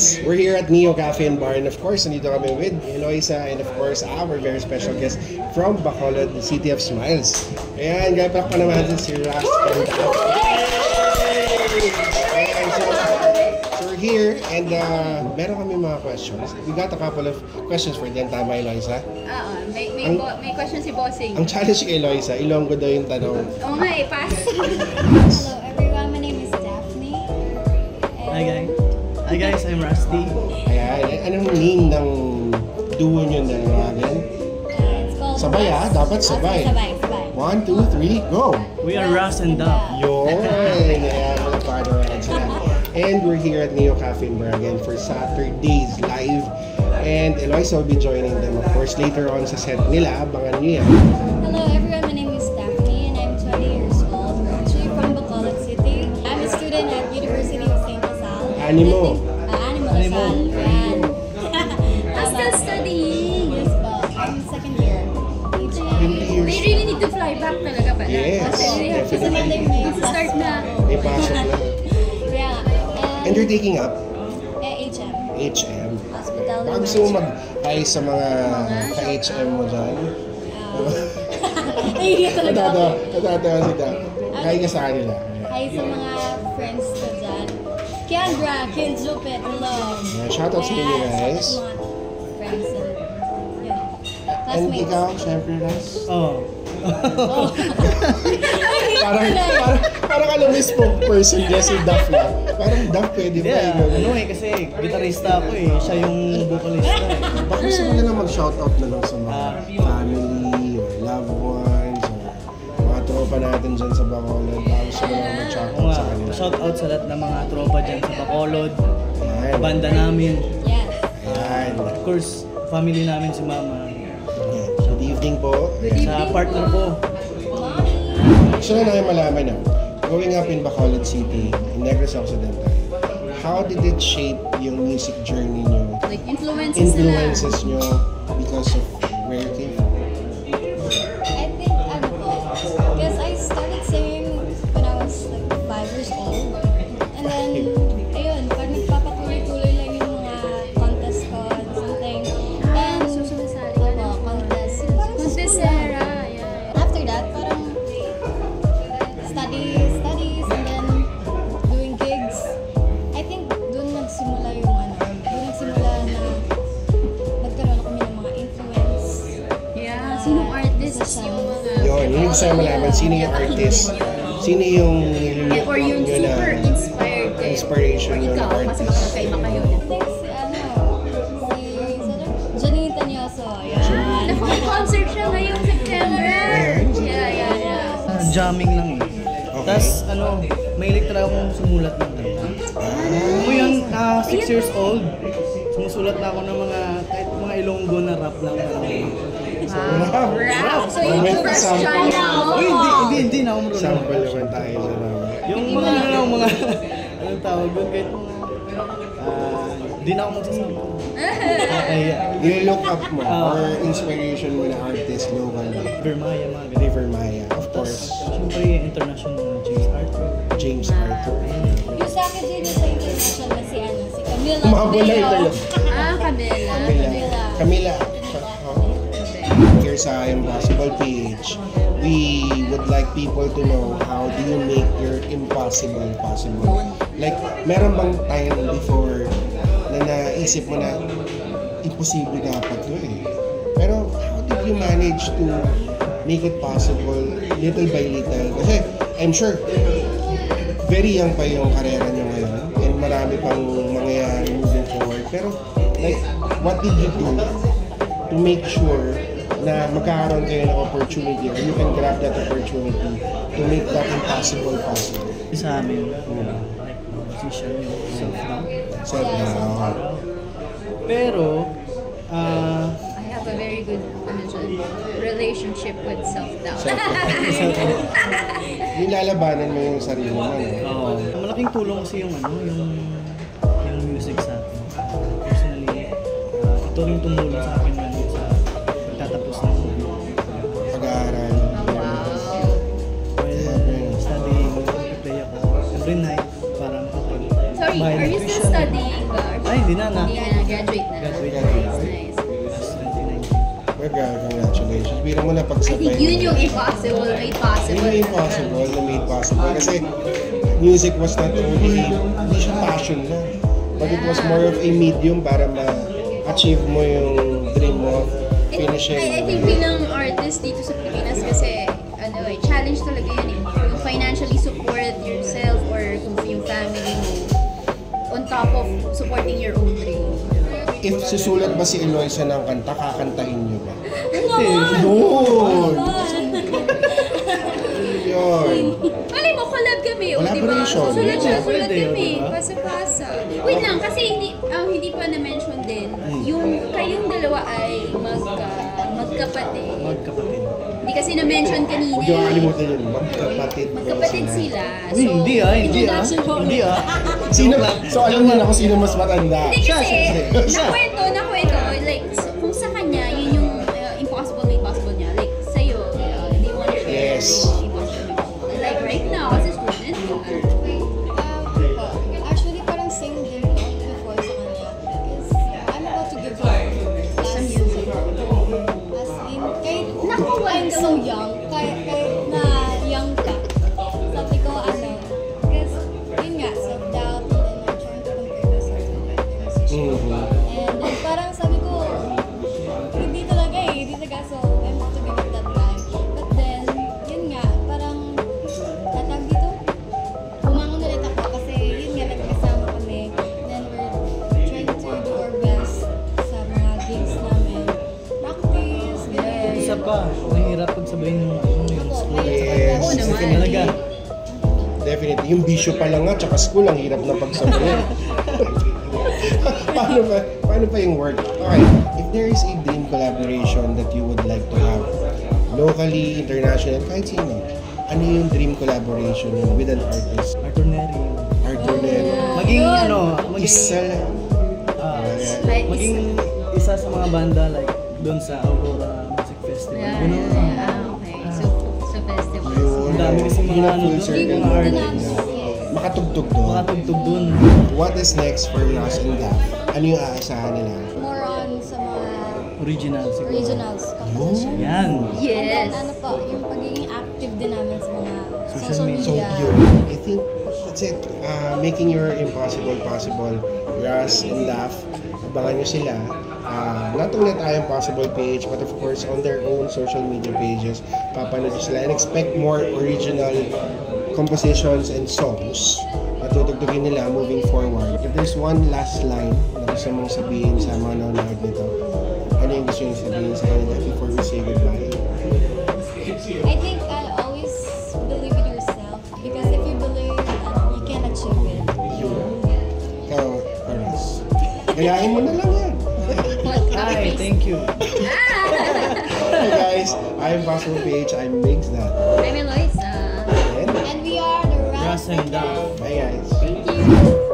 guys, we're here at Neo Cafe and Bar, and of course, nandito kami with Eloisa and of course, our very special guest from Bacolod, the City of Smiles. Ayan, gaya pa naman si Rast. So we're here and meron kami mga questions. We got a couple of questions for them. Tama, Eloisa? Oo, may question si Bossing. Ang challenge kay Eloisa, Ilonggo daw yung tanong. Oo nga eh, pass. Hello everyone, my name is Daphne. Hi guys, I'm Rusty. Ayan, anong name ng duo nyo na nawagan? It's called Sabay dapat sabay. Sabay. 1, 2, 3, go! We are Russ and Duff. Yun! Ayan, mga partner sila. And we're here at Neo Cafe and Bar again for Saturday's live. And Eloisa will be joining them, of course, later on sa set nila. Abangan nyo yan. Hello everyone, my name is Daphne and I'm 20 years old. I'm actually from Bacolod City. I'm a student at University of St. Lasal. Animo. Animo Lasal. Yan. I'm still studying. Yes po. I'm second year. Years. They really need to fly back talaga pala. Yes, Kasi we have to definitely. start na. May pasok na. Yeah. And you're taking up? HM. HM. Hospital. Baka gusto mo mag-hi sa mga ka-HM mo dyan? Ay, talaga. Natatawa si Dap. Hi ka sa kanila. Hi sa mga friends ko dyan. Kendra, Kenzo, hello. Shoutout sa inyo guys. Sa mga friends and yun. And Classmates. ikaw, syempre, Ras? Oh. Parang alam mo yung spokesperson niya si Duff lang. Parang Duff pwede ba Yeah, yun? ano kasi gitarista ako eh. Siya yung vocalista eh. Baka gusto mo na lang mag-shoutout na lang sa mga family or loved ones or mga tropa natin dyan sa Bacolod. Baka gusto mo na lang mag-shoutout sa kanila. Shout out sa lahat ng mga tropa dyan sa Bacolod. Ayan. Banda namin. Yes. Ayan. Of course, family namin si Mama. Ayan. Good evening po. Sa partner ko. Gusto na namin malaman na, growing up in Bacolod City, in Negros Occidental, how did it shape yung music journey nyo? Like influences Nyo because of where you came from? I think, because I started singing when I was like 5 years old. And then, ayun, parang nagpapatuloy-tuloy lang yung mga contest ko and something. And, Susumisali ka na. contest. Contestera. Yeah. After that, parang studies, and then doing gigs. I think doon nagsimula yung doon nagsimula na nagkaroon kami ng mga influence. Yeah. Sinong artist yung mga... Yun, yung gusto namin malaman, sino yung artist? Sino yung Or yung nyo na super inspired kayo. inspiration Or nyo na ikaw, kasi artist? magkakaiba kayo. I think si Janine Tanyoso. Yan. Naka-concert siya ngayong September. Yeah. Jamming lang eh. Okay. Tapos mahilig talaga akong sumulat ng kanta. Ako yun, 6 years old. Sumusulat na ako ng kahit mga Ilonggo na rap lang. Rap. So yung Moment first sample. genre mo. Uy, hindi na ako marunong. Sample naman tayo sa naman. Yung mga anong tawag doon, kahit hindi na ako magsasample. Okay, Nilo-look up mo or inspiration mo na artist local na? Vermaya, mga ganun. River Maya, of course. Siyempre, international James Arthur. James Arthur. Yung sa akin din yung sa international na si Camila. Umabol na ito. Camila. Camila, here sa Impossible page, we would like people to know how do you make your impossible possible? Like, meron bang time before na naisip mo na imposible dapat to eh? Pero how did you manage to make it possible little by little? Kasi I'm sure very young pa yung karera nyo ngayon and marami pang mangyayari moving forward. Pero like, what did you do to make sure na magkakaroon kayo ng opportunity or you can grab that opportunity to make that impossible possible? Sa amin, like, musician yung self-doubt. Self-doubt. Pero, I have a very good relationship with self-doubt. Yung lalabanan mo yung sarili mo, no? malaking tulong kasi yung music sa akin. Personally, ito rin tumulong sa akin sa pagtatapos ng Pag-aaral. while studying, play ako every night para makapag Sorry, are you still studying, Gar? Ay, Hindi na. Hindi na, graduate na. Graduate. Nice. Last 2019. Well, congratulations. Biro mo na I pagsabay. think yun yung impossible, made possible. Yun yung impossible na made possible. Kasi music was not only, hindi siya passion lang. But it was more of a medium para ma-achieve mo yung dream mo of finishing. I think bilang artist dito sa Pilipinas kasi challenge talaga yun eh. Yung financially support yourself or kung yung family mo on top of supporting your own dream. If susulat ba si Eloisa ng kanta, kakantahin niyo ba? Oo! Yun! Malay mo, collab kami, o diba? Collaboration. Sulat Pwede, kami, diba? pasa-pasa. Wait lang, kasi hindi pa na-mention din, yung kayong dalawa ay magkapatid. Magkapatid. Hindi kasi na-mention kanina. Huwag yung kalimutan yun, magkapatid. Magkapatid sila. Uy, hindi ah. Hindi ah. Sino? So alam niyo na kung sino mas matanda. Hindi kasi, Siya. nakwento, like, kung sa kanya, yun yung impossible made possible niya. Like, sa'yo, hindi mo na share Yes. yung impossible made possible. Like, right now, kasi student ka. Actually, parang same din po before sa kanya. Because I'm about to give up Sa music. As in, kahit I'm so young, kahit na young ka, sabi ko because yun nga, self-doubt, and then I'm trying to compare myself to other musicians. And then parang sabi ko, hindi talaga, so I'm about to give up that time. But then, yun nga, parang, tatag dito, bumangon ulit ako kasi yun nga, nagkasama kami. Then we're trying to do our best sa mga gigs namin. Practice, ganyan. Isa pa, mahirap pag sabihin mo yung school. Yes. Oo naman. Talaga. Definitely. Yung bisyo pa lang nga, tsaka school, ang hirap na pagsabihin. paano pa yung work? Okay, if there is a dream collaboration that you would like to have, locally, international, kahit sino, ano yung dream collaboration yun with an artist? Arthur Neri. Arthur Neri. Maging Isa lang. maging isa sa mga banda like doon sa Aurora Music Festival. Yeah, Ganun. okay. So festival. Yun. Ang dami kasi mga Yun ang ano full doon, circle. mga artists. Makatugtog doon. Makatugtog doon. What is next for Ross and Daph? Ano yung aasahan nila? More on sa mga Original siguro. regionals composition. Yan. Yes. And then, po, yung pagiging active din namin sa mga Social social media. So media. yun, I think that's it. Making your impossible possible. Ross and Daph, abangan nyo sila. Not only at I Am Possible page, but of course on their own social media pages. Papanood nyo sila and expect more original compositions and songs na tutugtugin nila moving forward. If there's one last line na gusto mong sabihin sa mga nanonood nito, ano yung gusto nyo sabihin sa kanila before we say goodbye? I think I'll always believe in yourself because if you believe, you can achieve it. Ikaw, Ross. Gayahin mo na lang yan. Hi, thank you. Hey guys, I Am Possible page. I'm Migs that. I'm Eloisa. And And we are the Russ and Daph. bye guys. Thank you.